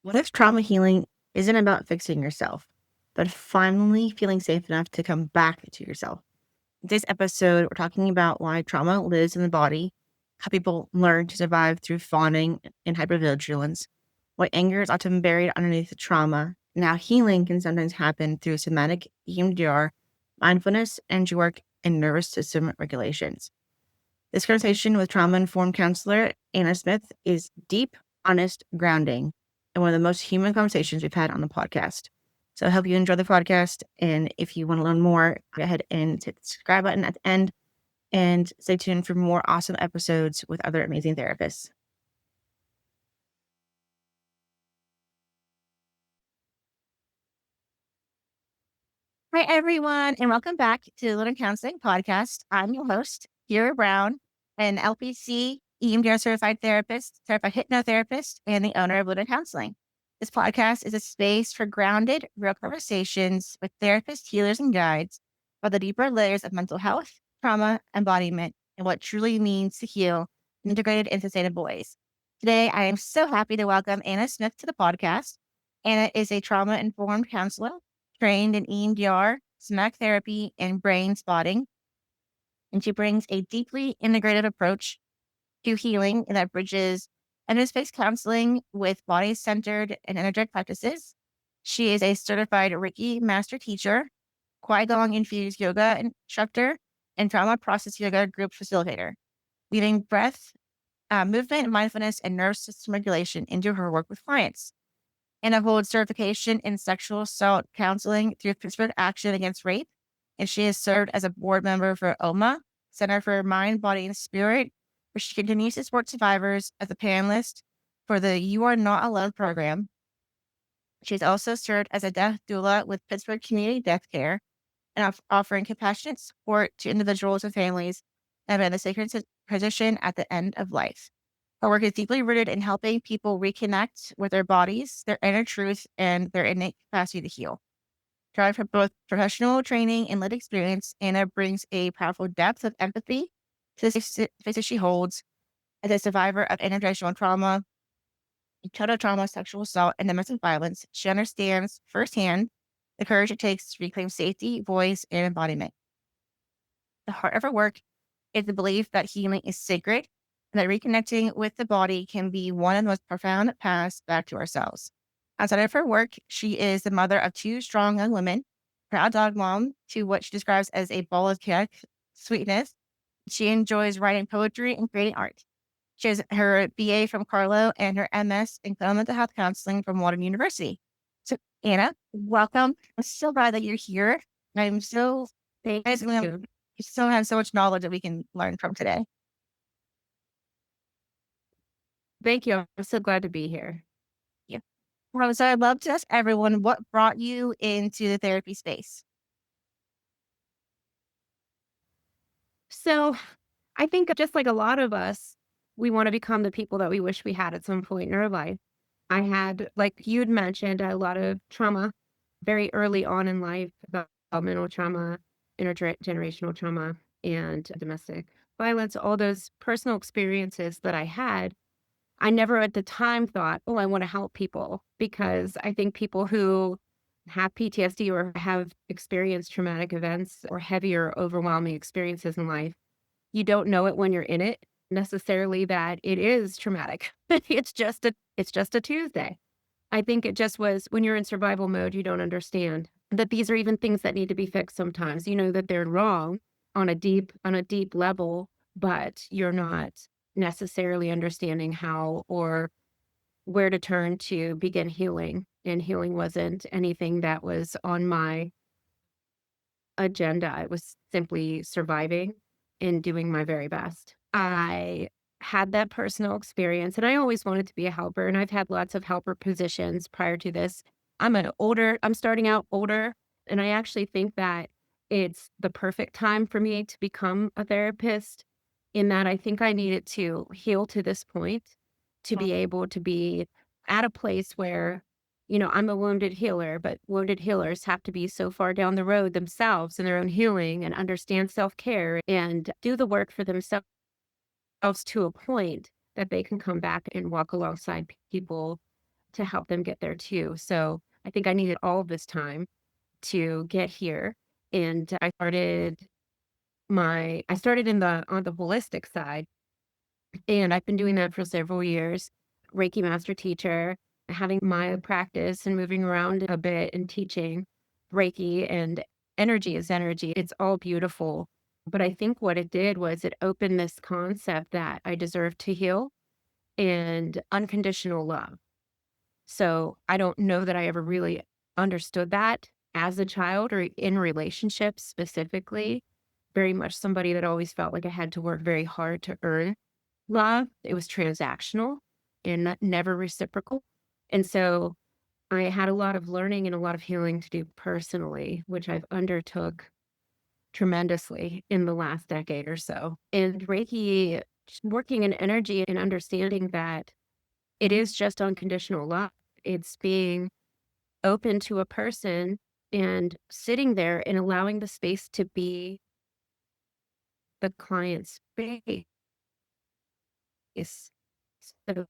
What if trauma healing isn't about fixing yourself, but finally feeling safe enough to come back to yourself? In today's episode, we're talking about why trauma lives in the body, how people learn to survive through fawning and hypervigilance, why anger is often buried underneath the trauma, and how healing can sometimes happen through somatic EMDR, mindfulness, energy work, and nervous system regulations. This conversation with trauma informed counselor Anna Smith is deep, honest, grounding, and one of the most human conversations we've had on the podcast. So I hope you enjoy the podcast. And if you want to learn more, go ahead and hit the subscribe button at the end and stay tuned for more awesome episodes with other amazing therapists. Hi, everyone, and welcome back to the Lunar Counseling Podcast. I'm your host, Kiara Brown, an LPC, EMDR-certified therapist, certified hypnotherapist, and the owner of Lunar Counseling. This podcast is a space for grounded, real conversations with therapists, healers, and guides about the deeper layers of mental health, trauma, embodiment, and what truly means to heal in integrated and sustainable ways. Today, I am so happy to welcome Anna Smith to the podcast. Anna is a trauma-informed counselor trained in EMDR, somatic therapy, and brain spotting, and she brings a deeply integrative approach to healing that bridges evidence-based counseling with body-centered and energetic practices. She is a certified Reiki master teacher, Qigong-infused yoga instructor, and trauma process yoga group facilitator, weaving breath, movement, mindfulness, and nervous system regulation into her work with clients. Anna holds certification in sexual assault counseling through Pittsburgh Action Against Rape, and she has served as a board member for OMA, Center for Mind, Body, and Spirit, where she continues to support survivors as a panelist for the You Are Not Alone program. She's also served as a death doula with Pittsburgh Community Death Care and offering compassionate support to individuals and families that have been in the sacred transition at the end of life. Her work is deeply rooted in helping people reconnect with their bodies, their inner truth, and their innate capacity to heal. Derived from both professional training and lived experience, Anna brings a powerful depth of empathy to the spaces she holds as a survivor of intergenerational trauma, childhood trauma, sexual assault, and domestic violence. She understands firsthand the courage it takes to reclaim safety, voice, and embodiment. The heart of her work is the belief that healing is sacred and that reconnecting with the body can be one of the most profound paths back to ourselves. Outside of her work, she is the mother of two strong young women, proud dog mom to what she describes as a ball of chaotic sweetness. She enjoys writing poetry and creating art. She has her BA from Carlo and her MS in clinical mental health counseling from Walden University. So, Anna, welcome. I'm so glad that you're here. I'm so Thank thankful you. you still have so much knowledge that we can learn from today. Thank you. I'm so glad to be here. Yeah. Well, so I'd love to ask everyone what brought you into the therapy space. So I think just like a lot of us, we want to become the people that we wish we had at some point in our life. I had, like you'd mentioned, a lot of trauma very early on in life, developmental trauma, intergenerational trauma, and domestic violence, all those personal experiences that I had. I never at the time thought, oh, I want to help people, because I think people who have PTSD or have experienced traumatic events or heavier, overwhelming experiences in life, you don't know it when you're in it necessarily that it is traumatic. It's just a Tuesday. I think it just was when you're in survival mode, you don't understand that these are even things that need to be fixed sometimes. You know that they're wrong on a deep level, but you're not necessarily understanding how or where to turn to begin healing. And healing wasn't anything that was on my agenda. It was simply surviving and doing my very best. I had that personal experience and I always wanted to be a helper. And I've had lots of helper positions prior to this. I'm starting out older. And I actually think that it's the perfect time for me to become a therapist, in that I think I needed to heal to this point to be able to be at a place where, I'm a wounded healer, but wounded healers have to be so far down the road themselves in their own healing and understand self-care and do the work for themselves to a point that they can come back and walk alongside people to help them get there too. So I think I needed all of this time to get here. And I started in the on the holistic side, and I've been doing that for several years. Reiki master teacher, having my practice and moving around a bit and teaching Reiki, and energy is energy. It's all beautiful. But I think what it did was it opened this concept that I deserve to heal and unconditional love. So I don't know that I ever really understood that as a child or in relationships specifically. Very much somebody that always felt like I had to work very hard to earn love. It was transactional and never reciprocal. And so I had a lot of learning and a lot of healing to do personally, which I've undertook tremendously in the last decade or so. And Reiki, working in energy and understanding that it is just unconditional love. It's being open to a person and sitting there and allowing the space to be the client's space. So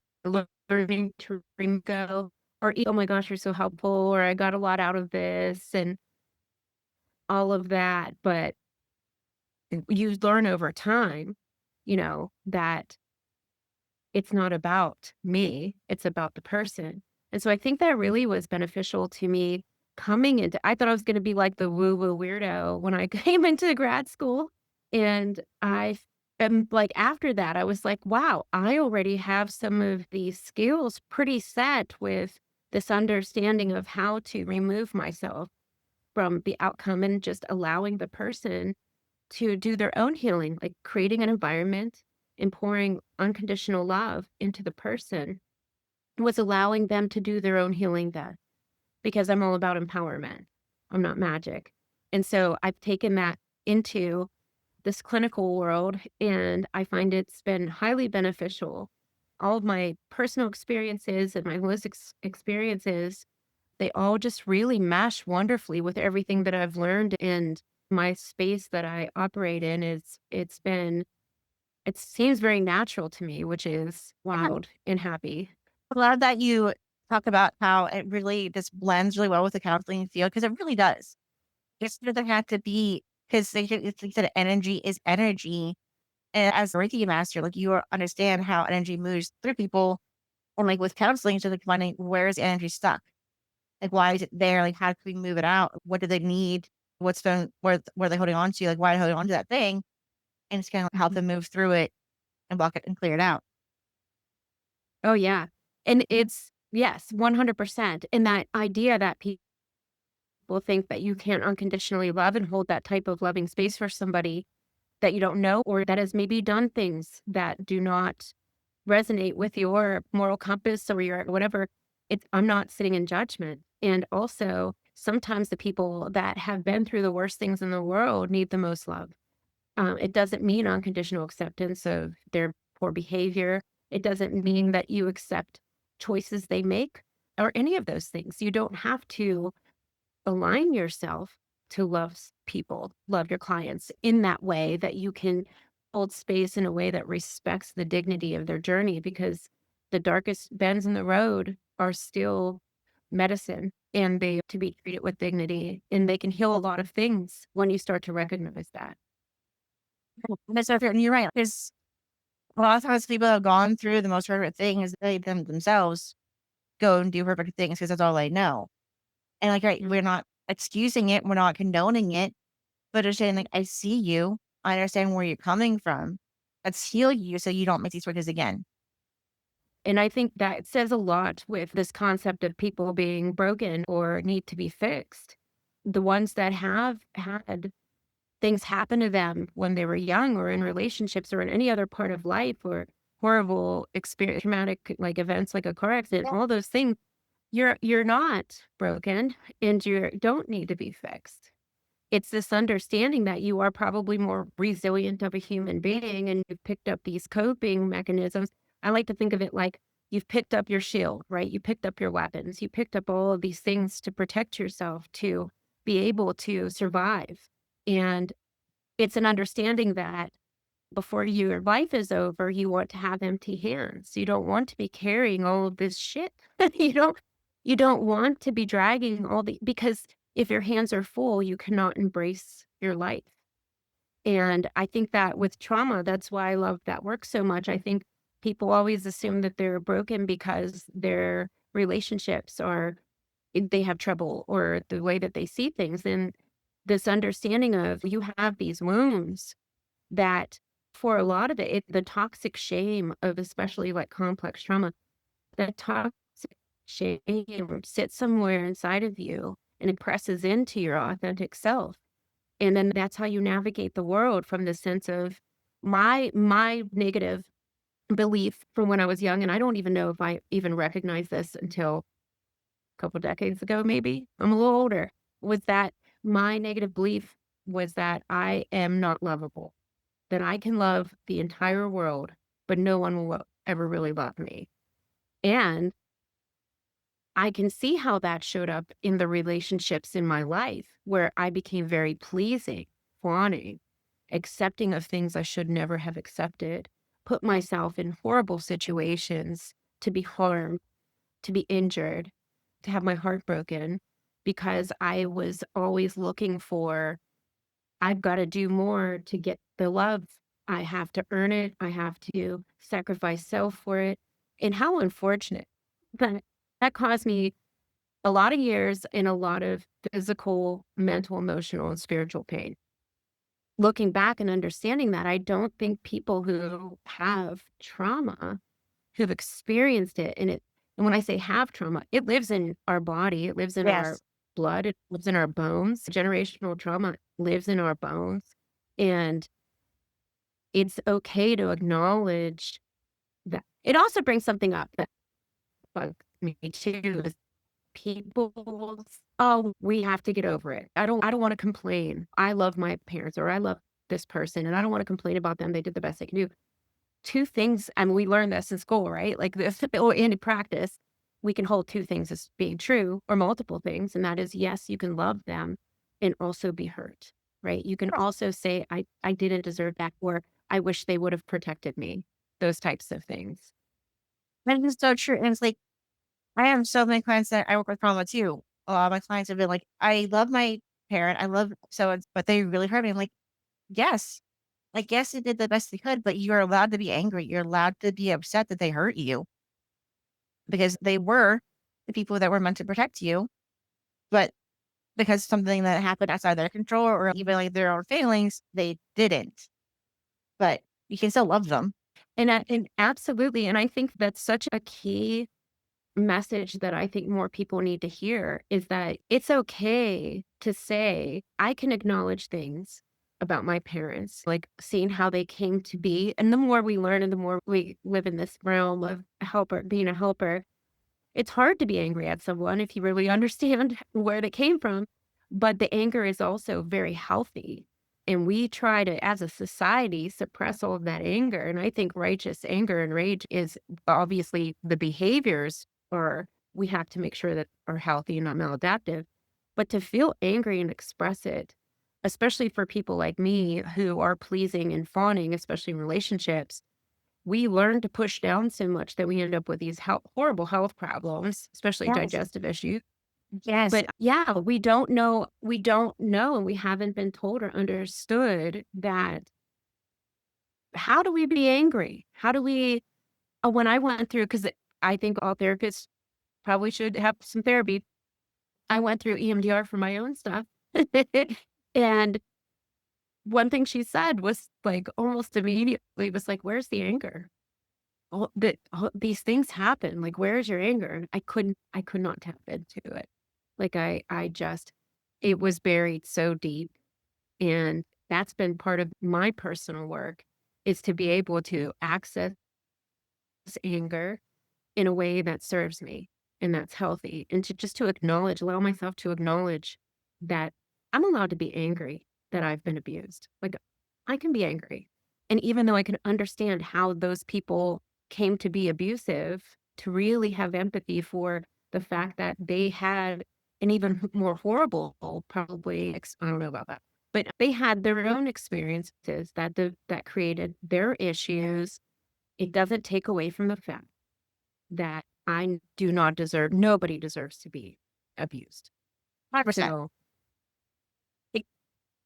learning to go or, oh my gosh, you're so helpful, or I got a lot out of this and all of that. But you learn over time, that it's not about me, it's about the person. And so I think that really was beneficial to me coming into I thought I was gonna be like the woo-woo weirdo when I came into grad school. And am like, after that, I was like, wow, I already have some of these skills pretty set with this understanding of how to remove myself from the outcome and just allowing the person to do their own healing, like creating an environment and pouring unconditional love into the person was allowing them to do their own healing then, because I'm all about empowerment. I'm not magic. And so I've taken that into this clinical world, and I find it's been highly beneficial. All of my personal experiences and my holistic experiences, they all just really mesh wonderfully with everything that I've learned. And my space that I operate in it seems very natural to me, which is Yeah, wild and happy. I love that you talk about how it really just blends really well with the counseling field because it really does. It doesn't have to be because it's like said, energy is energy. And as a Reiki master, like you understand how energy moves through people. And like with counseling, it's just like finding where is the energy stuck? Like why is it there? Like how can we move it out? What do they need? Where are they holding on to? Like why are they holding on to that thing? And it's kind of help them move through it and block it and clear it out. Oh, yeah. And it's yes, 100%. And that idea that people think that you can't unconditionally love and hold that type of loving space for somebody that you don't know, or that has maybe done things that do not resonate with your moral compass or your whatever. I'm not sitting in judgment. And also, sometimes the people that have been through the worst things in the world need the most love. It doesn't mean unconditional acceptance of their poor behavior. It doesn't mean that you accept choices they make or any of those things. You don't have to align yourself to people, love your clients in that way, that you can hold space in a way that respects the dignity of their journey, because the darkest bends in the road are still medicine, and they have to be treated with dignity, and they can heal a lot of things when you start to recognize that. And that's so true. And you're right. Because a lot of times people have gone through the most horrific thing is they themselves go and do horrific things because that's all they know. And like, right, we're not excusing it, we're not condoning it, but just saying like, I see you, I understand where you're coming from. Let's heal you so you don't make these choices again. And I think that says a lot with this concept of people being broken or need to be fixed. The ones that have had things happen to them when they were young or in relationships or in any other part of life, or horrible experience, traumatic like events like a car accident, Yeah. all those things, you're not broken and you don't need to be fixed. It's this understanding that you are probably more resilient of a human being and you've picked up these coping mechanisms. I like to think of it like you've picked up your shield, right? You picked up your weapons. You picked up all of these things to protect yourself, to be able to survive. And it's an understanding that before your life is over, you want to have empty hands. You don't want to be carrying all of this shit. You don't want to be dragging because if your hands are full, you cannot embrace your life. And I think that with trauma, that's why I love that work so much. I think people always assume that they're broken because their relationships are, they have trouble or the way that they see things. And this understanding of you have these wounds that for a lot of the toxic shame of especially like complex trauma, that toxic shame sits somewhere inside of you and it presses into your authentic self. And then that's how you navigate the world from the sense of my negative belief from when I was young. And I don't even know if I even recognized this until a couple decades ago, maybe. I'm a little older. Was that my negative belief was that I am not lovable, that I can love the entire world, but no one will ever really love me. And I can see how that showed up in the relationships in my life where I became very pleasing, fawning, accepting of things I should never have accepted, put myself in horrible situations to be harmed, to be injured, to have my heart broken because I was always looking for, I've got to do more to get the love. I have to earn it. I have to sacrifice self for it. And how unfortunate that that caused me a lot of years and a lot of physical, mental, emotional, and spiritual pain. Looking back and understanding that, I don't think people who have trauma, who've experienced it, and when I say have trauma, it lives in our body, it lives in our Yes. blood, it lives in our bones. Generational trauma lives in our bones. And it's okay to acknowledge that. It also brings something up that bugs me too, is people's, "Oh, we have to get over it. I don't wanna complain. I love my parents or I love this person, and I don't wanna complain about them. They did the best they can do." 2 things, and we learned this in school, right? Like this or in practice, we can hold 2 things as being true or multiple things, and that is, yes, you can love them and also be hurt, right? You can also say, I didn't deserve that," or "I wish they would have protected me." Those types of things. That is so true. And it's like, I have so many clients that I work with trauma too. A lot of my clients have been like, I love my parent. I love so, but they really hurt me. I'm yes, yes, they did the best they could, but you're allowed to be angry. You're allowed to be upset that they hurt you because they were the people that were meant to protect you. But because something that happened outside their control or even like their own failings, they didn't. But you can still love them. And absolutely, and I think that's such a key message that I think more people need to hear is that it's okay to say, I can acknowledge things about my parents, like seeing how they came to be. And the more we learn and the more we live in this realm of being a helper, it's hard to be angry at someone if you really understand where they came from. But the anger is also very healthy. And we try to, as a society, suppress all of that anger. And I think righteous anger and rage is obviously the behaviors, or we have to make sure that are healthy and not maladaptive. But to feel angry and express it, especially for people like me who are pleasing and fawning, especially in relationships, we learn to push down so much that we end up with these horrible health problems, especially Yes. digestive issues. Yes. But yeah, we don't know, and we haven't been told or understood that how do we be angry? How do we, when I went through, because I think all therapists probably should have some therapy. I went through EMDR for my own stuff. And one thing she said was like almost immediately was like, where's the anger? These things happen. Like, where's your anger? And I could not tap into it. Like I just, it was buried so deep. And that's been part of my personal work is to be able to access anger in a way that serves me and that's healthy. And to just to acknowledge, allow myself to acknowledge that I'm allowed to be angry that I've been abused. Like I can be angry. And even though I can understand how those people came to be abusive, to really have empathy for the fact that they had an even more horrible, probably, I don't know about that. but they had their own experiences that created their issues. It doesn't take away from the fact that I do not deserve, nobody deserves to be abused. 100%. So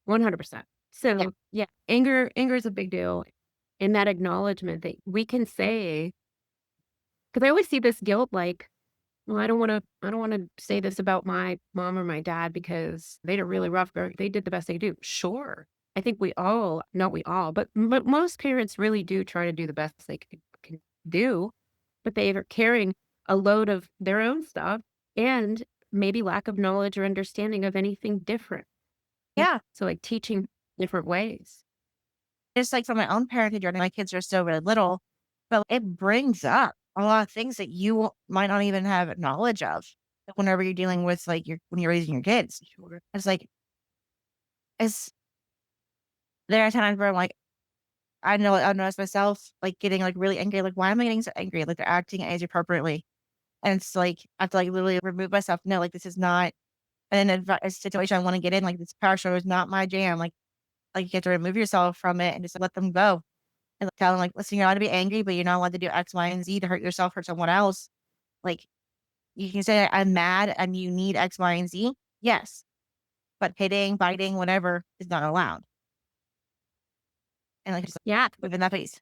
100%. Yeah. So yeah, anger is a big deal. And that acknowledgement that we can say, because I always see this guilt like, well, I don't want to say this about my mom or my dad because they did really rough, or they did the best they do. Sure. I think we all, not we all, but most parents really do try to do the best they can do, but they are carrying a load of their own stuff and maybe lack of knowledge or understanding of anything different. Yeah. So like teaching different ways. Just like from my own parenting journey, my kids are still really little, but it brings up a lot of things that you might not even have knowledge of whenever you're dealing with like when you're raising your kids. Sure. It's like, it's there are times where I'm like, I notice myself like getting like really angry. Like, why am I getting so angry? Like they're acting age appropriately. And it's like, I have to like literally remove myself. No, like this is not a situation I want to get in. Like this power show is not my jam. Like you have to remove yourself from it and just let them go. And like, tell them like, listen, you're allowed to be angry, but you're not allowed to do X, Y, and Z to hurt yourself, hurt someone else. Like you can say, I'm mad and you need X, Y, and Z. Yes. But hitting, biting, whatever is not allowed. And like just Yeah. within that piece.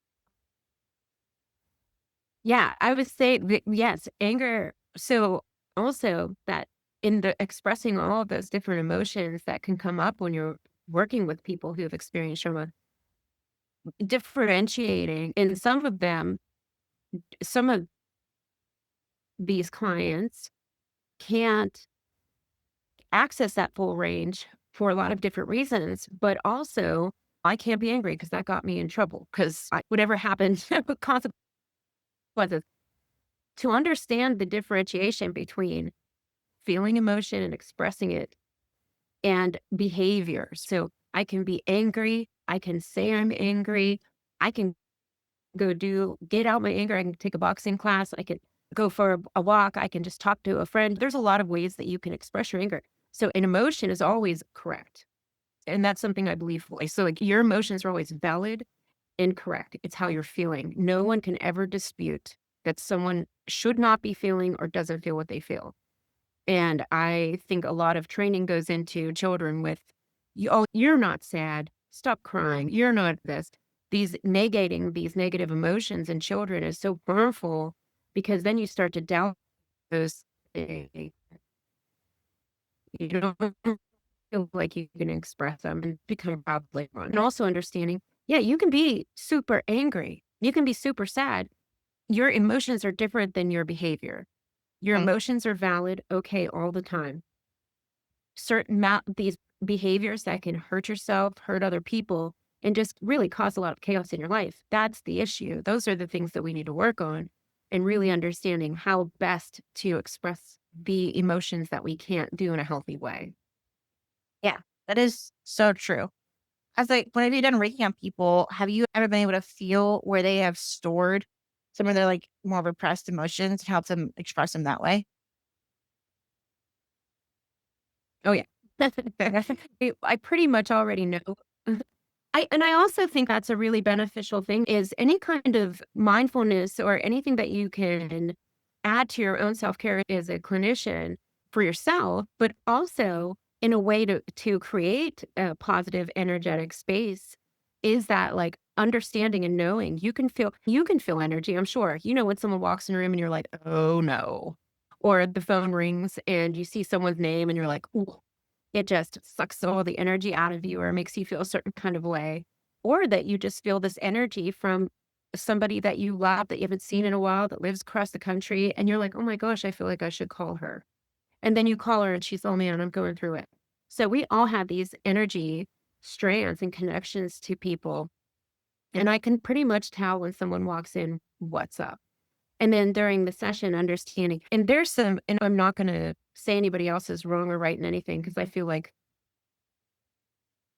Yeah. I would say, yes, anger. So also that in the expressing all of those different emotions that can come up when you're working with people who have experienced trauma, differentiating in some of these clients can't access that full range for a lot of different reasons, but also I can't be angry because that got me in trouble because whatever happened, consequences. To understand the differentiation between feeling emotion and expressing it and behavior. So I can be angry. I can say I'm angry. I can get out my anger. I can take a boxing class. I can go for a walk. I can just talk to a friend. There's a lot of ways that you can express your anger. So an emotion is always correct. And that's something I believe fully. So like your emotions are always valid and correct. It's how you're feeling. No one can ever dispute that someone should not be feeling or doesn't feel what they feel. And I think a lot of training goes into children with, oh, you're not sad. Stop crying. You're not this. These negating these negative emotions in children is so harmful because then you start to doubt those things. You don't feel like you can express them and become proud later on. And also understanding, yeah, you can be super angry. You can be super sad. Your emotions are different than your behavior. Your Mm. emotions are valid, okay, all the time. These behaviors that can hurt yourself, hurt other people, and just really cause a lot of chaos in your life. That's the issue. Those are the things that we need to work on and really understanding how best to express the emotions that we can't do in a healthy way. Yeah, that is so true. As like, whenever you've done Reiki on people, have you ever been able to feel where they have stored some of their like more repressed emotions and help them express them that way? Oh yeah. I pretty much already know. I also think that's a really beneficial thing is any kind of mindfulness or anything that you can add to your own self-care as a clinician for yourself, but also in a way to create a positive energetic space is that like understanding and knowing you can feel energy, I'm sure. You know when someone walks in a room and you're like, "Oh no." Or the phone rings and you see someone's name and you're like, "Ooh." It just sucks all the energy out of you or makes you feel a certain kind of way, or that you just feel this energy from somebody that you love that you haven't seen in a while that lives across the country. And you're like, oh my gosh, I feel like I should call her. And then you call her and she's, oh man, I'm going through it. So we all have these energy strands and connections to people. And I can pretty much tell when someone walks in, what's up. And then during the session, understanding, and there's some, and I'm not going to say anybody else is wrong or right in anything because I feel like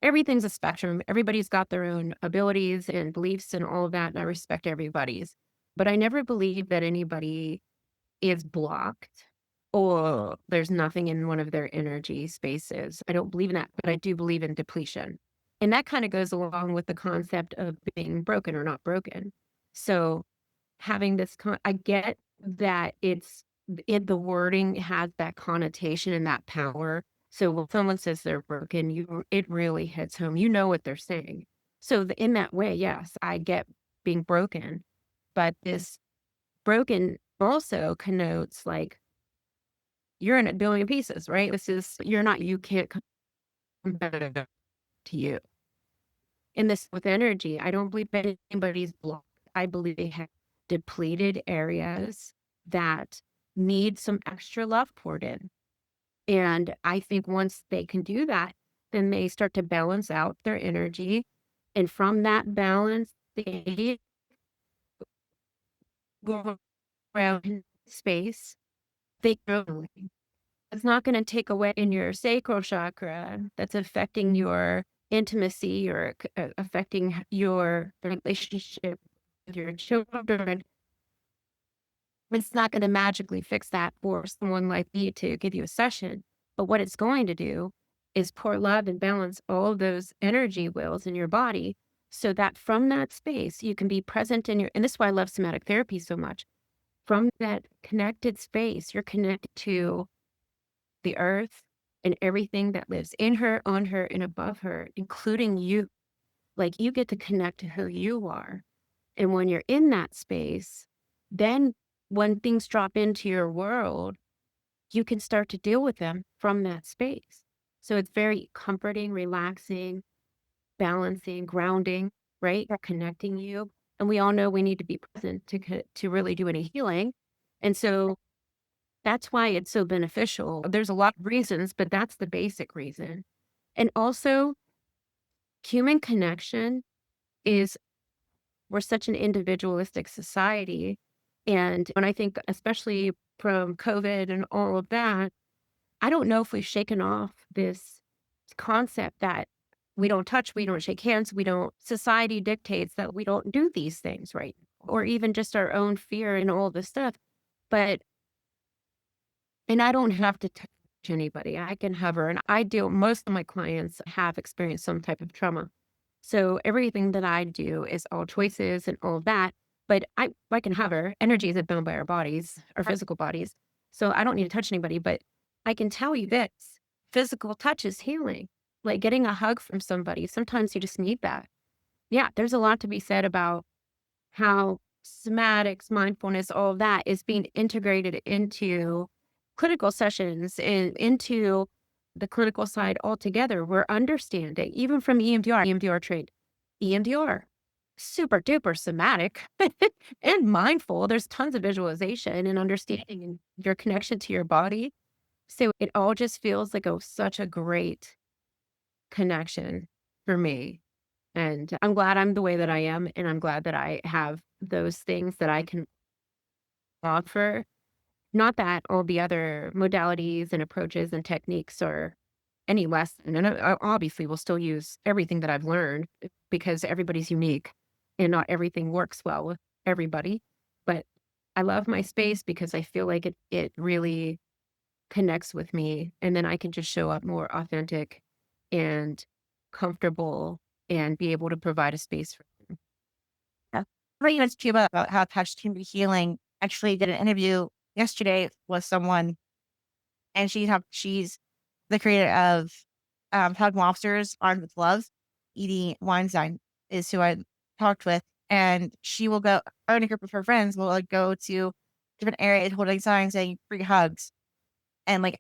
everything's a spectrum. Everybody's got their own abilities and beliefs and all of that. And I respect everybody's. But I never believe that anybody is blocked or there's nothing in one of their energy spaces. I don't believe in that, but I do believe in depletion. And that kind of goes along with the concept of being broken or not broken. So having this, I get that the wording has that connotation and that power. So when someone says they're broken, it really hits home. You know what they're saying. So in that way, yes, I get being broken, but this broken also connotes like you're in a billion pieces, right? You can't come back to you. In this with energy, I don't believe anybody's blocked. I believe they have depleted areas that need some extra love poured in. And I think once they can do that, then they start to balance out their energy. And from that balance, they go around in space. They grow. It's not going to take away in your sacral chakra that's affecting your intimacy or affecting your relationship with your children. It's not going to magically fix that for someone like me to give you a session. But what it's going to do is pour love and balance all of those energy wheels in your body so that from that space you can be present in your, and this is why I love somatic therapy so much. From that connected space, you're connected to the earth and everything that lives in her, on her, and above her, including you. Like you get to connect to who you are. And when you're in that space, then when things drop into your world, you can start to deal with them from that space. So it's very comforting, relaxing, balancing, grounding, right? Connecting you. And we all know we need to be present to really do any healing. And so that's why it's so beneficial. There's a lot of reasons, but that's the basic reason. And also, human connection is, we're such an individualistic society. And when I think, especially from COVID and all of that, I don't know if we've shaken off this concept that we don't touch, we don't shake hands, society dictates that we don't do these things, right? Or even just our own fear and all this stuff. But And I don't have to touch anybody. I can hover, and most of my clients have experienced some type of trauma. So everything that I do is all choices and all of that. But I can hover. Energy isn't bound by our bodies, our physical bodies. So I don't need to touch anybody. But I can tell you this, physical touch is healing. Like getting a hug from somebody. Sometimes you just need that. Yeah, there's a lot to be said about how somatics, mindfulness, all of that is being integrated into clinical sessions and into the clinical side altogether. We're understanding, even from EMDR trained, EMDR, super duper somatic and mindful. There's tons of visualization and understanding and your connection to your body. So it all just feels like such a great connection for me. And I'm glad I'm the way that I am, and I'm glad that I have those things that I can offer. Not that all the other modalities and approaches and techniques are any less, and obviously we'll still use everything that I've learned because everybody's unique and not everything works well with everybody. But I love my space because I feel like it really connects with me, and then I can just show up more authentic and comfortable and be able to provide a space for them. Yeah. Really nice to you about how touch can be healing. Actually did an interview yesterday with someone, and she's the creator of Hug Monsters Armed with Love. Edie Weinstein is who I talked with. And she will go, her and a group of her friends will like go to different areas holding signs saying free hugs. And like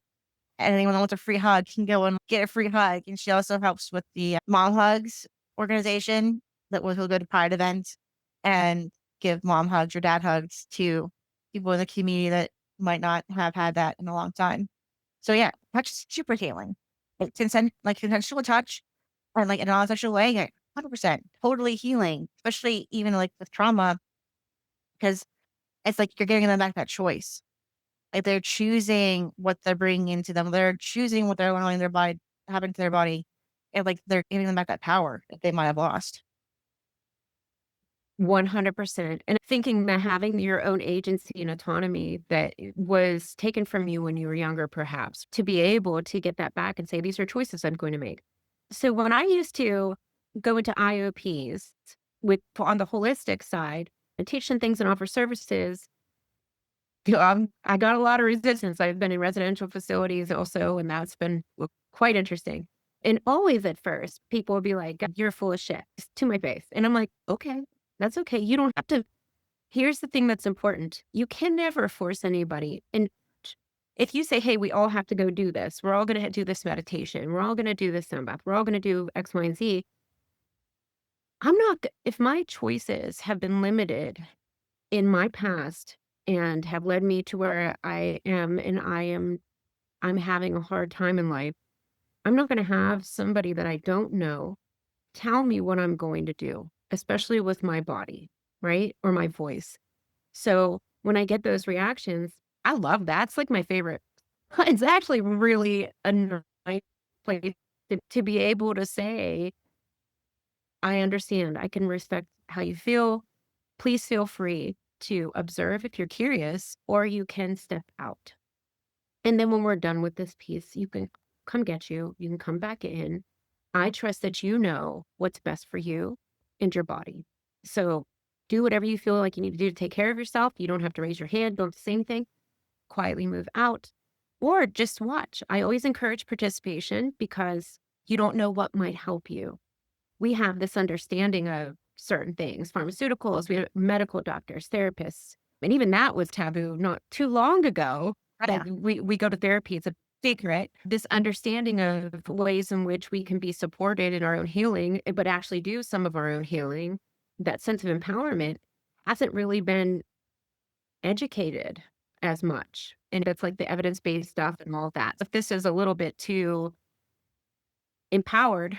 anyone that wants a free hug can go and get a free hug. And she also helps with the Mom Hugs organization that will go to Pride events and give mom hugs or dad hugs to people in the community that might not have had that in a long time. So yeah, touch is super healing. Like consensual touch and like in a non-sexual way, like 100% totally healing, especially even like with trauma, because it's like you're giving them back that choice. Like they're choosing what they're bringing into them. They're choosing what they're allowing their body happen to their body. And like they're giving them back that power that they might have lost. 100%. And thinking that having your own agency and autonomy that was taken from you when you were younger, perhaps, to be able to get that back and say, these are choices I'm going to make. So when I used to go into IOPs on the holistic side and teach them things and offer services, I got a lot of resistance. I've been in residential facilities also, and that's been quite interesting. And always at first, people would be like, you're full of shit to my face. And I'm like, okay, that's okay. You don't have to. Here's the thing that's important. You can never force anybody. And if you say, hey, we all have to go do this, we're all going to do this meditation, we're all going to do this sound bath, we're all going to do X, Y, and Z. If my choices have been limited in my past and have led me to where I am and I'm having a hard time in life, I'm not going to have somebody that I don't know tell me what I'm going to do, especially with my body, right? Or my voice. So when I get those reactions, I love that. It's like my favorite. It's actually really a nice place to be able to say, I understand. I can respect how you feel. Please feel free to observe if you're curious, or you can step out. And then when we're done with this piece, you can come get you. You can come back in. I trust that you know what's best for you and your body. So do whatever you feel like you need to do to take care of yourself. You don't have to raise your hand. Don't say anything. Quietly move out or just watch. I always encourage participation because you don't know what might help you. We have this understanding of certain things, pharmaceuticals, we have medical doctors, therapists, and even that was taboo not too long ago. Yeah. We go to therapy. It's a secret. This understanding of ways in which we can be supported in our own healing, but actually do some of our own healing, that sense of empowerment hasn't really been educated as much. And it's like the evidence-based stuff and all that. If this is a little bit too empowered,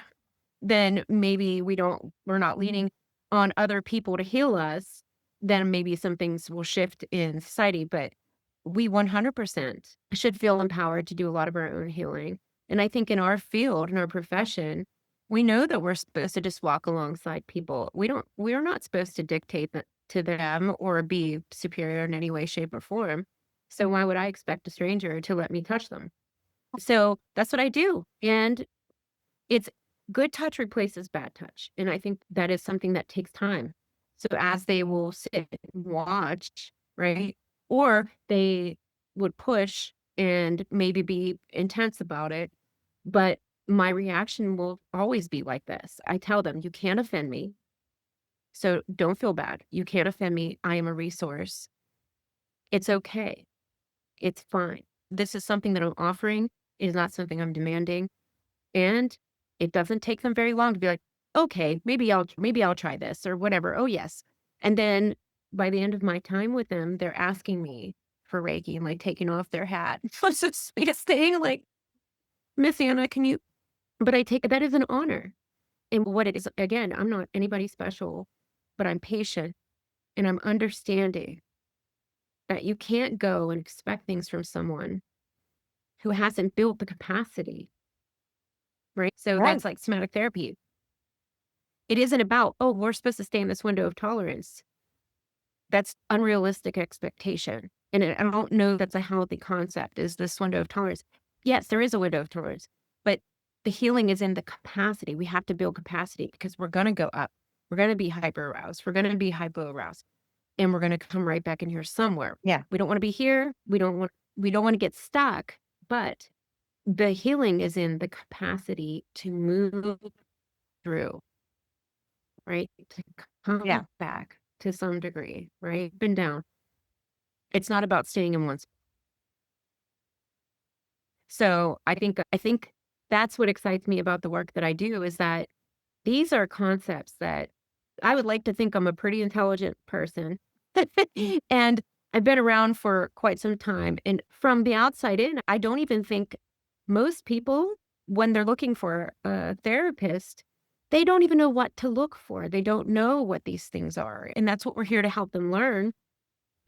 then maybe we're not leaning on other people to heal us, then maybe some things will shift in society. But we 100% should feel empowered to do a lot of our own healing. And I think in our field, in our profession, we know that we're supposed to just walk alongside people. We're not supposed to dictate that to them or be superior in any way, shape, or form. So why would I expect a stranger to let me touch them? So that's what I do. And it's good touch replaces bad touch. And I think that is something that takes time. So as they will sit and watch, right? Or they would push and maybe be intense about it. But my reaction will always be like this. I tell them, you can't offend me. So don't feel bad. You can't offend me. I am a resource. It's okay. It's fine. This is something that I'm offering. It is not something I'm demanding. And it doesn't take them very long to be like, okay, maybe I'll try this or whatever. Oh, yes. And then by the end of my time with them, they're asking me for Reiki and like taking off their hat. It's the sweetest thing. Like, Miss Anna, can you? But I take that as an honor. And what it is, again, I'm not anybody special, but I'm patient and I'm understanding that you can't go and expect things from someone who hasn't built the capacity, right? So Right. that's like somatic therapy. It isn't about, oh, we're supposed to stay in this window of tolerance. That's unrealistic expectation. And I don't know that's a healthy concept, is this window of tolerance. Yes, there is a window of tolerance, but the healing is in the capacity. We have to build capacity because we're going to go up. We're going to be hyper aroused. We're going to be hypo aroused. And we're going to come right back in here somewhere. Yeah. We don't want to be here. We don't want to get stuck, but the healing is in the capacity to move through, right? To come Yeah. back to some degree, right? Up and down. It's not about staying in one spot. So I think that's what excites me about the work that I do, is that these are concepts that I would like to think I'm a pretty intelligent person. And I've been around for quite some time. And from the outside in, I don't even think most people, when they're looking for a therapist, they don't even know what to look for. They don't know what these things are. And that's what we're here to help them learn.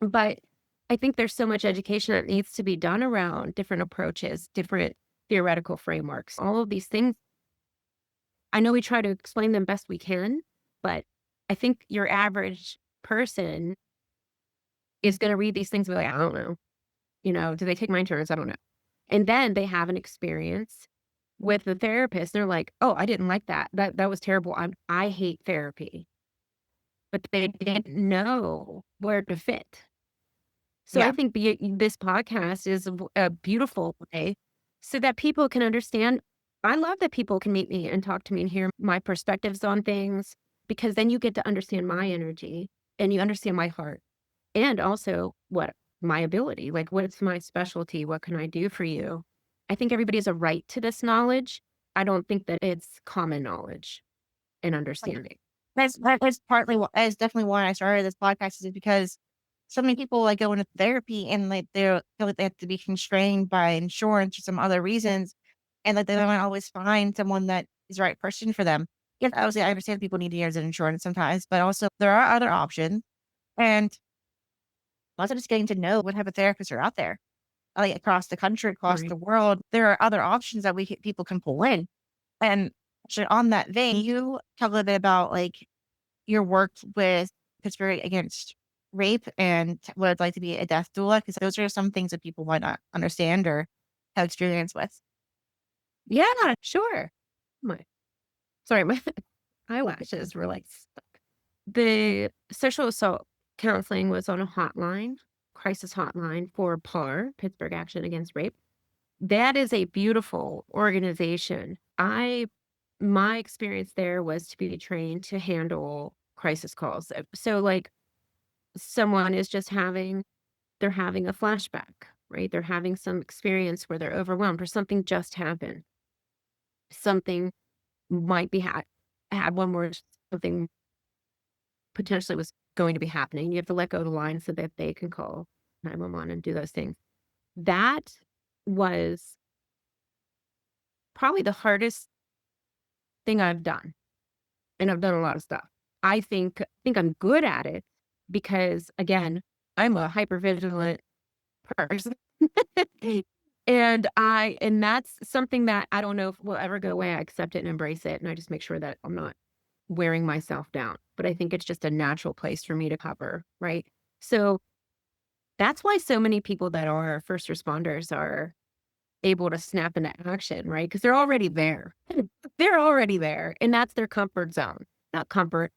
But I think there's so much education that needs to be done around different approaches, different theoretical frameworks, all of these things. I know we try to explain them best we can, but I think your average person is going to read these things and be like, I don't know. Do they take my insurance? I don't know. And then they have an experience with the therapist. They're like, oh, I didn't like that. That was terrible. I hate therapy. But they didn't know where to fit. So I Yeah. think this podcast is a beautiful way so that people can understand. I love that people can meet me and talk to me and hear my perspectives on things, because then you get to understand my energy and you understand my heart, and also what my ability, like what's my specialty? What can I do for you? I think everybody has a right to this knowledge. I don't think that it's common knowledge and Like, understanding. that's partly why that's definitely why I started this podcast, is because so many people, like, go into therapy and, like, they feel like they have to be constrained by insurance or some other reasons, and, like, they don't always find someone that is the right person for them. Yes, obviously, I understand people need years of insurance sometimes, but also there are other options, and also just getting to know what type of therapists are out there, like, across the country, across Right. the world. There are other options that people can pull in, and actually on that vein, you talk a little bit about, like, your work with Pittsburgh against rape and what it's like to be a death doula, because those are some things that people might not understand or have experience with. Yeah, sure. My Sorry, my eyelashes were like stuck. The sexual assault counseling was on a hotline, crisis hotline for PAR, Pittsburgh Action Against Rape. That is a beautiful organization. My experience there was to be trained to handle crisis calls. So like someone is just they're having a flashback, right? They're having some experience where they're overwhelmed or something just happened. Something might be had one where something potentially was going to be happening. You have to let go of the line so that they can call 911 and do those things. That was probably the hardest thing I've done, and I've done a lot of stuff. I think I'm good at it because, again, I'm a hypervigilant person. And that's something that I don't know if will ever go away. I accept it and embrace it, and I just make sure that I'm not wearing myself down. But I think it's just a natural place for me to cover, right? So that's why so many people that are first responders are able to snap into action, right? Because they're already there. They're already there, and that's their comfort zone. Not comfort.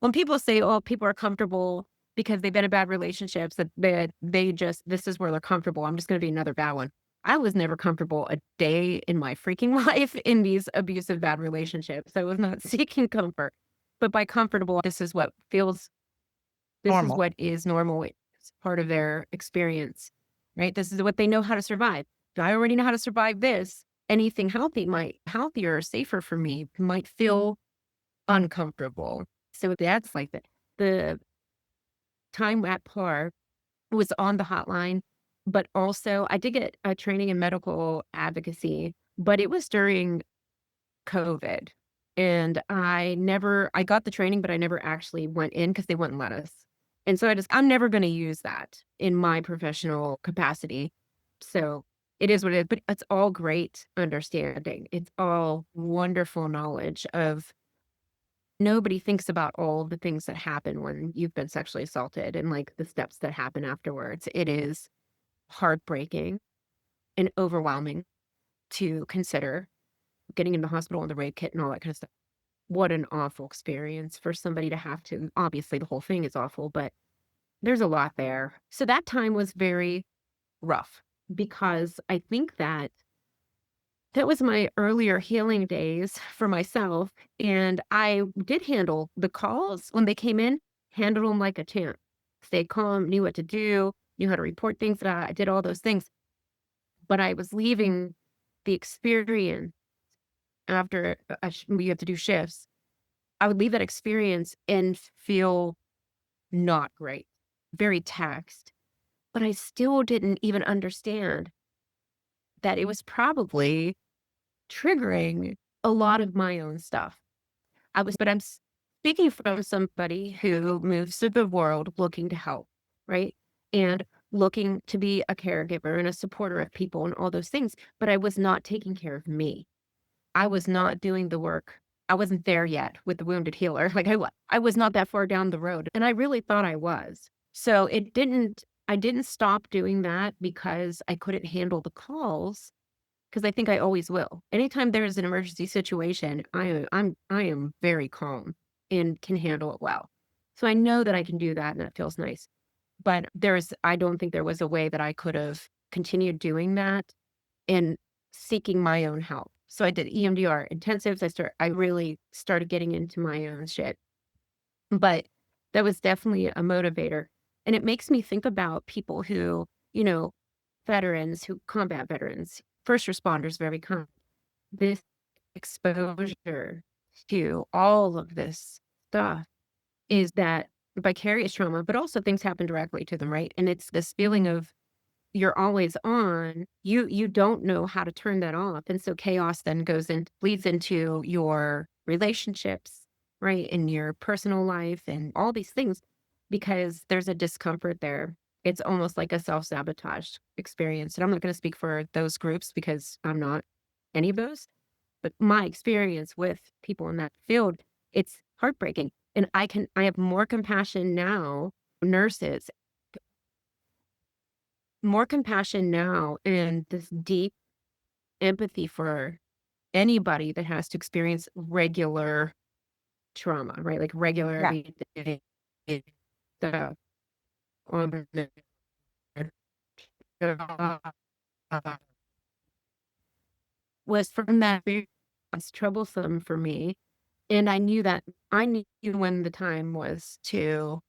When people say, "Oh, people are comfortable because they've been in bad relationships, that they just this is where they're comfortable. I'm just going to be another bad one." I was never comfortable a day in my freaking life in these abusive bad relationships. I was not seeking comfort. But by comfortable, this is Normal. what is normal. It's part of their experience, right? This is what they know how to survive. I already know how to survive this. Anything healthier or safer for me might feel uncomfortable. So that's like the time at PAR was on the hotline, but also I did get a training in medical advocacy, but it was during COVID. And I got the training, but I never actually went in because they wouldn't let us. And so I'm never going to use that in my professional capacity. So it is what it is, but it's all great understanding. It's all wonderful knowledge of nobody thinks about all the things that happen when you've been sexually assaulted and like the steps that happen afterwards. It is heartbreaking and overwhelming to consider getting in the hospital and the rape kit and all that kind of stuff. What an awful experience for somebody to have to. Obviously, the whole thing is awful, but there's a lot there. So that time was very rough because I think that was my earlier healing days for myself. And I did handle the calls when they came in, handled them like a champ. Stayed calm, knew what to do, knew how to report things. That I did all those things. But I was leaving the experience after we have to do shifts. I would leave that experience and feel not great, very taxed. But I still didn't even understand that it was probably triggering a lot of my own stuff. But I'm speaking from somebody who moves through the world looking to help, right? And looking to be a caregiver and a supporter of people and all those things. But I was not taking care of me. I was not doing the work I wasn't there yet with the wounded healer. Like I was not that far down the road, and I really thought I was. So I didn't stop doing that because I couldn't handle the calls, because I think I always will. Anytime there's an emergency situation, I am very calm and can handle it well. So I know that I can do that, and that feels nice. But I don't think there was a way that I could have continued doing that and seeking my own help. So I did EMDR intensives. I really started getting into my own shit. But that was definitely a motivator. And it makes me think about people who, veterans, combat veterans, first responders, very common. This exposure to all of this stuff is that vicarious trauma, but also things happen directly to them, right? And it's this feeling of you're always on, you don't know how to turn that off. And so chaos then bleeds into your relationships, right? In your personal life and all these things, because there's a discomfort there. It's almost like a self-sabotage experience. And I'm not going to speak for those groups because I'm not any of those, but my experience with people in that field, it's heartbreaking. And I have more compassion now, nurses, more compassion now, and this deep empathy for anybody that has to experience regular trauma, right? Like regular Yeah. everyday stuff. on the- Was from that experience was troublesome for me. And I knew when the time was to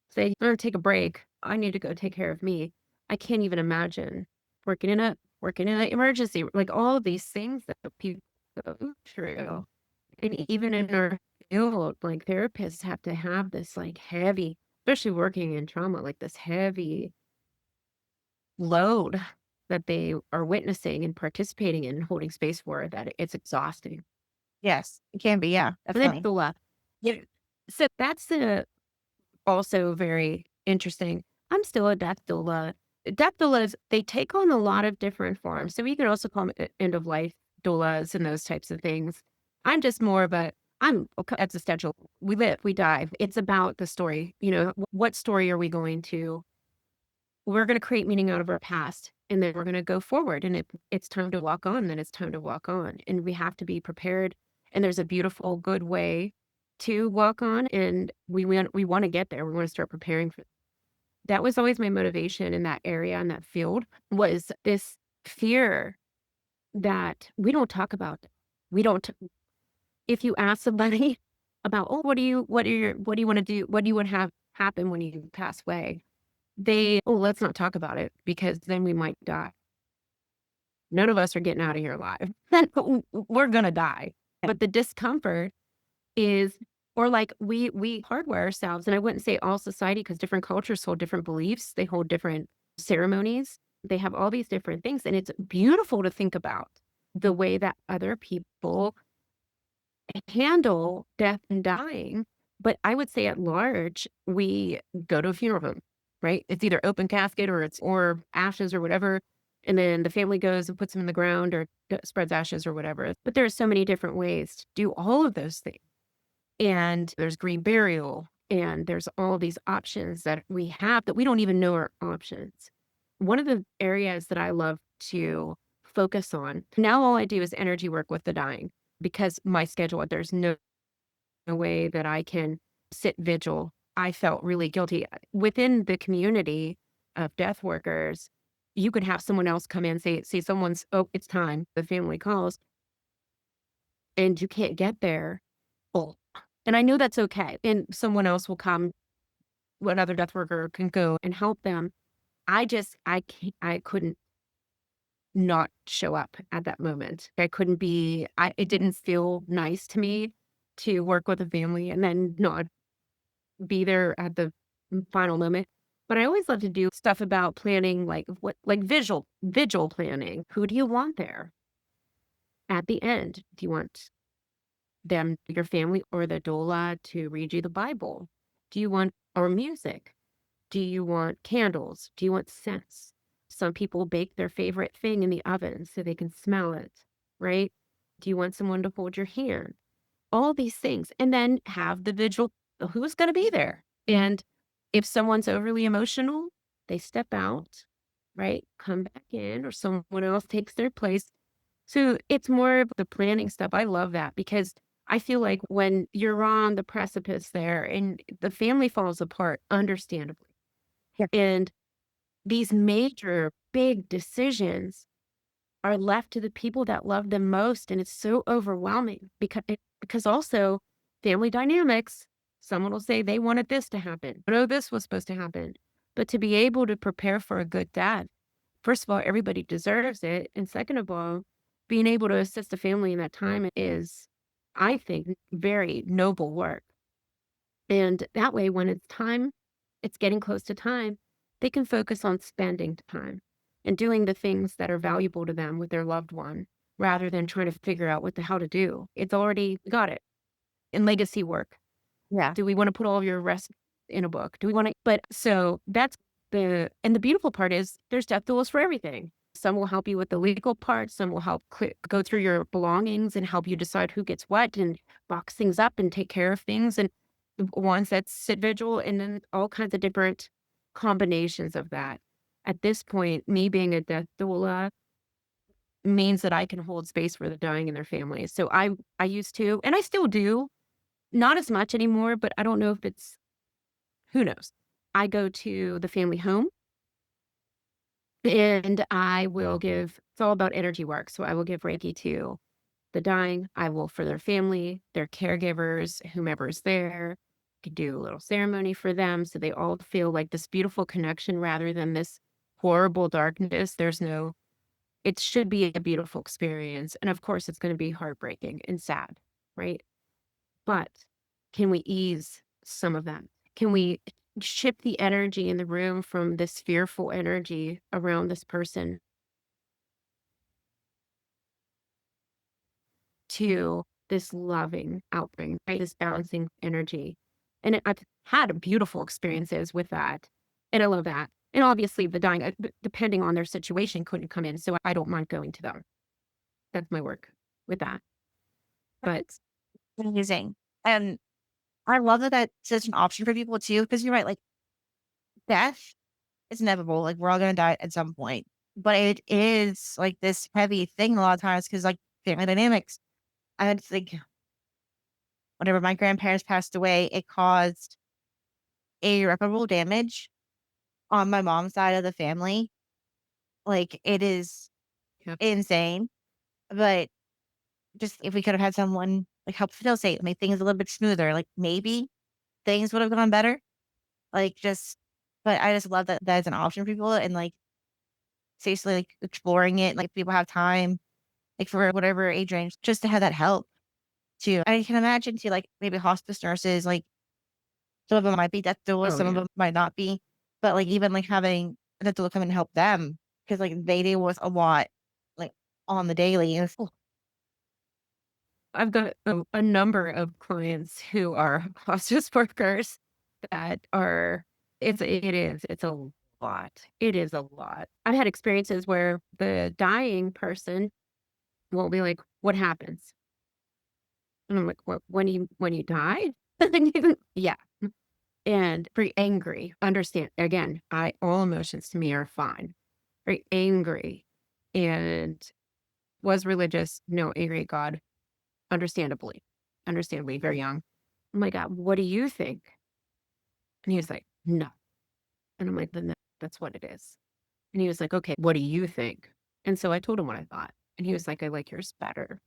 say, I'm gonna take a break. I need to go take care of me. I can't even imagine working in an emergency, like all of these things that people go through. And even in our field, like therapists have to have this like heavy, especially working in trauma, like this heavy load that they are witnessing and participating in, holding space for, that it's exhausting. Yes, it can be. Yeah, And then definitely. doula. Yeah. So that's also very interesting. I'm still a death doula. Death doulas, they take on a lot of different forms. So we can also call them end of life doulas and those types of things. I'm just more of I'm existential. We live, we die. It's about the story. What story are we going to? We're going to create meaning out of our past, and then we're going to go forward. And it's time to walk on, then it's time to walk on. And we have to be prepared. And there's a beautiful, good way to walk on. And we want to get there. We want to start preparing for that. Was always my motivation in that area, in that field, was this fear that we don't talk about. We don't, if you ask somebody about, oh, what do you want to do? What do you want to have happen when you pass away? Let's not talk about it because then we might die. None of us are getting out of here alive. Then we're going to die. But the discomfort is, or like we hardware ourselves. And I wouldn't say all society, because different cultures hold different beliefs. They hold different ceremonies. They have all these different things. And it's beautiful to think about the way that other people handle death and dying. But I would say at large, we go to a funeral home, right? It's either open casket or ashes or whatever. And then the family goes and puts them in the ground or spreads ashes or whatever. But there are so many different ways to do all of those things. And there's green burial, and there's all these options that we have that we don't even know are options. One of the areas that I love to focus on now, all I do is energy work with the dying, because my schedule, there's no way that I can sit vigil. I felt really guilty within the community of death workers. You could have someone else come in, say someone's, oh, it's time, the family calls, and you can't get there. Well, and I know that's okay. And someone else will come, another death worker can go and help them. I couldn't not show up at that moment. It didn't feel nice to me to work with a family and then not be there at the final moment. But I always love to do stuff about planning, like vigil planning. Who do you want there at the end? Do you want your family or the doula to read you the Bible? Do you want or music? Do you want candles? Do you want scents? Some people bake their favorite thing in the oven so they can smell it, right? Do you want someone to hold your hand? all these things, and then have the vigil. Who's going to be there? And if someone's overly emotional, they step out, right? Come back in, or someone else takes their place. So it's more of the planning stuff. I love that because I feel like when you're on the precipice there and the family falls apart, understandably, Yeah. and these major big decisions are left to the people that love them most. And it's so overwhelming because also family dynamics, someone will say they wanted this to happen. No, this was supposed to happen. But to be able to prepare for a good dad, first of all, everybody deserves it. And second of all, being able to assist the family in that time is, I think, very noble work. And that way, when it's time, it's getting close to time, they can focus on spending time and doing the things that are valuable to them with their loved one rather than trying to figure out what the hell to do. It's already got it. In legacy work, Yeah. do we want to put all of your rest in a book? Do we want to? But so that's and the beautiful part is there's death doulas for everything. Some will help you with the legal part. Some will help go through your belongings and help you decide who gets what and box things up and take care of things. And the ones that sit vigil and then all kinds of different combinations of that. At this point, me being a death doula means that I can hold space for the dying and their families. So I used to, and I still do, not as much anymore, but I don't know if it's, who knows? I go to the family home and I will give, it's all about energy work. So I will give Reiki to the dying. I will for their family, their caregivers, whomever's there. Could do a little ceremony for them so they all feel like this beautiful connection rather than this horrible darkness. It should be a beautiful experience. And of course, it's going to be heartbreaking and sad, right? But can we ease some of that? Can we shift the energy in the room from this fearful energy around this person to this loving outbring, right? This balancing energy. And I've had beautiful experiences with that. And I love that. And obviously, the dying, depending on their situation, couldn't come in. So I don't mind going to them. That's my work with that. But That's amazing. And I love that that's such an option for people too, because you're right, like death is inevitable. Like we're all gonna die at some point. But it is like this heavy thing a lot of times because like family dynamics. I had to think whenever my grandparents passed away, it caused irreparable damage on my mom's side of the family. Like it is yep. insane. But just if we could have had someone like help facilitate, make things a little bit smoother, like maybe things would have gone better. Like just, but I just love that that's an option for people and like seriously like exploring it. Like people have time, like for whatever age range, just to have that help too. I can imagine too, like maybe hospice nurses, like some of them might be death doulas, Oh, some of yeah. them might not be, but like even like having a death doula come and help them because like they deal with a lot like on the daily. And it's, I've got a number of clients who are hospice workers that are, it's a lot. It is a lot. I've had experiences where the dying person will be like, what happens? And I'm like, what, when you die? Yeah. And very angry. Understand, again, all emotions to me are fine. Very angry and was religious, no, angry at God, understandably, very young. I'm like, what do you think? And he was like, no. And I'm like, then that's what it is. And he was like, okay, what do you think? And so I told him what I thought. And he was like, I like yours better.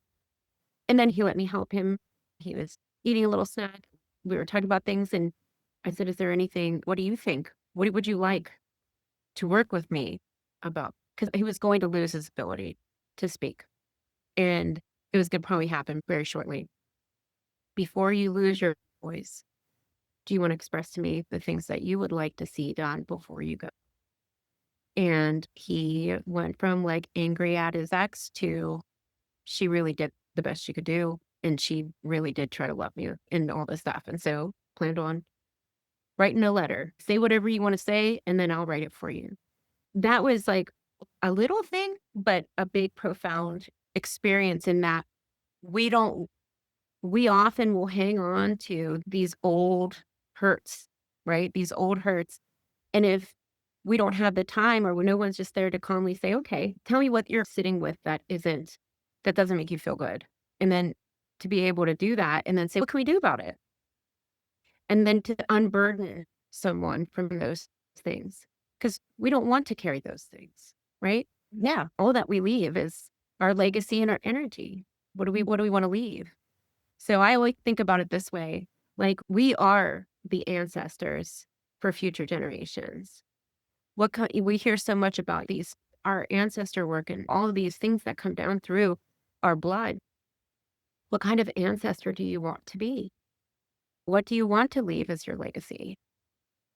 And then he let me help him. He was eating a little snack. We were talking about things. And I said, is there anything, what do you think? What would you like to work with me about? Because he was going to lose his ability to speak. And it was going to probably happen very shortly. Before you lose your voice, do you want to express to me the things that you would like to see done before you go? And he went from like angry at his ex to she really did the best she could do. And she really did try to love me and all this stuff. And so planned on writing a letter, say whatever you want to say, and then I'll write it for you. That was like a little thing, but a big, profound experience in that we don't we often will hang on to these old hurts, right? These old hurts. And if we don't have the time or when no one's just there to calmly say, okay, tell me what you're sitting with that doesn't make you feel good. And then to be able to do that and then say, what can we do about it? And then to unburden someone from those things because we don't want to carry those things, right? Yeah. All that we leave is our legacy and our energy. What do we want to leave? So I always think about it this way, like we are the ancestors for future generations. We hear so much about our ancestor work and all of these things that come down through our blood. What kind of ancestor do you want to be? What do you want to leave as your legacy?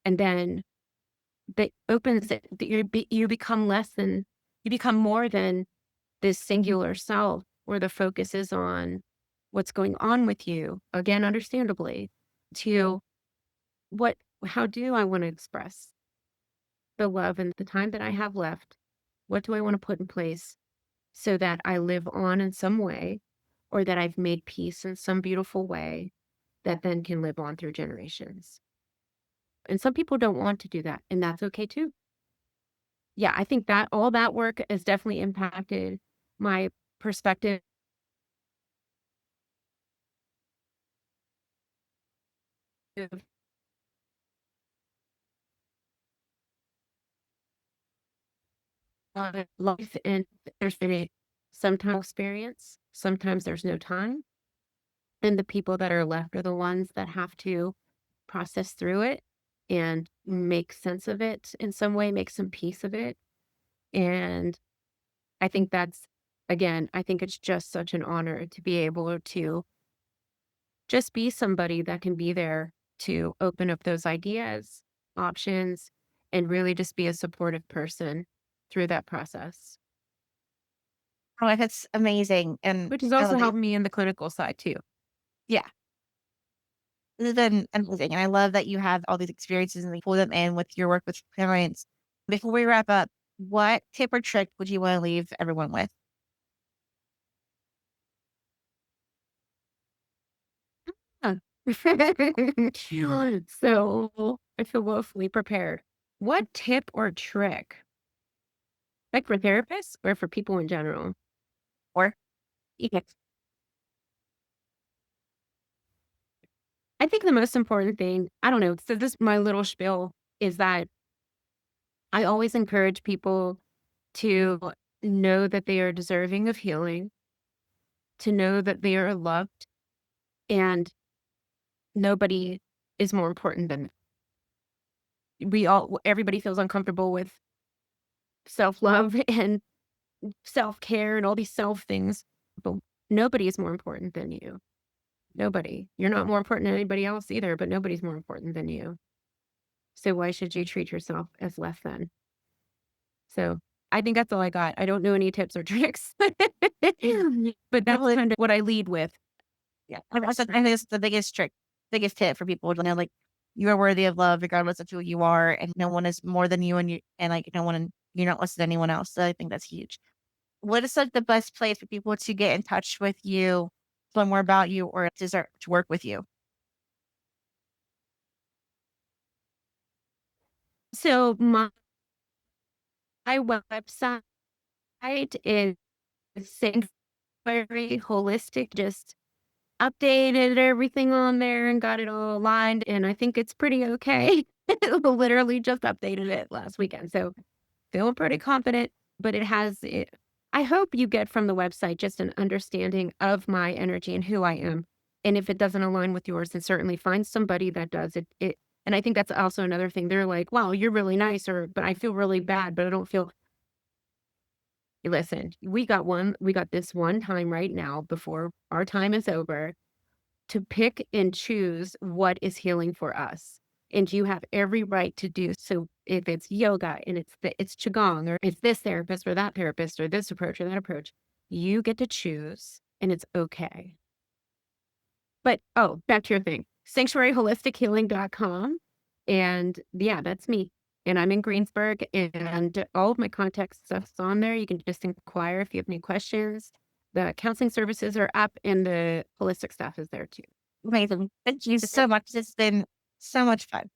And then that opens it, that you become you become more than this singular self where the focus is on what's going on with you, again, understandably, to what, how do I want to express the love and the time that I have left? What do I want to put in place so that I live on in some way or that I've made peace in some beautiful way that then can live on through generations? And some people don't want to do that, and that's okay too. Yeah, I think that all that work has definitely impacted my perspective of life. And there's been a sometimes experience, sometimes there's no time. And the people that are left are the ones that have to process through it and make sense of it in some way, make some peace of it. And I think again, I think it's just such an honor to be able to just be somebody that can be there to open up those ideas, options, and really just be a supportive person through that process, Oh, that's amazing. And which has I also love that. helped me in the clinical side too. Yeah. This has been amazing. And I love that you have all these experiences and you pull them in with your work with clients. Before we wrap up, what tip or trick would you want to leave everyone with? Huh. So I feel woefully prepared. What tip or trick, like for therapists or for people in general? Or Yes. I think the most important thing, I don't know, so this my little spiel is that I always encourage people to know that they are deserving of healing, to know that they are loved, and nobody is more important than everybody feels uncomfortable with self-love and self-care and all these self things, but nobody is more important than you. Nobody. You're not more important than anybody else either, but nobody's more important than you. So why should you treat yourself as less than? So I think that's all I got. I don't know any tips or tricks, but that's probably, kind of what I lead with. yeah. I think it's the biggest trick, biggest tip for people to know, like, you are worthy of love regardless of who you are, and no one is more than you, and like no one, you're not less than anyone else. So I think that's huge. What is like the best place for people to get in touch with you, learn more about you, or to start to work with you? So my website is Sanctuary Holistic, just updated everything on there and got it all aligned, and I think it's pretty okay. Literally just updated it last weekend, so feeling pretty confident, but I hope you get from the website just an understanding of my energy and who I am. And if it doesn't align with yours, then certainly find somebody that does it. And I think that's also another thing. They're like, wow, you're really nice, but I feel really bad, but I don't feel. Listen, we got this one time right now before our time is over to pick and choose what is healing for us. And you have every right to do so. If it's yoga and it's qigong or it's this therapist or that therapist or this approach or that approach, you get to choose and it's okay. But oh, back to your thing. Sanctuaryholistichealing.com. And yeah, that's me. And I'm in Greensburg and all of my contact stuff's on there. You can just inquire if you have any questions. the counseling services are up and the holistic stuff is there too. Amazing. Thank you so much. It's been so much fun.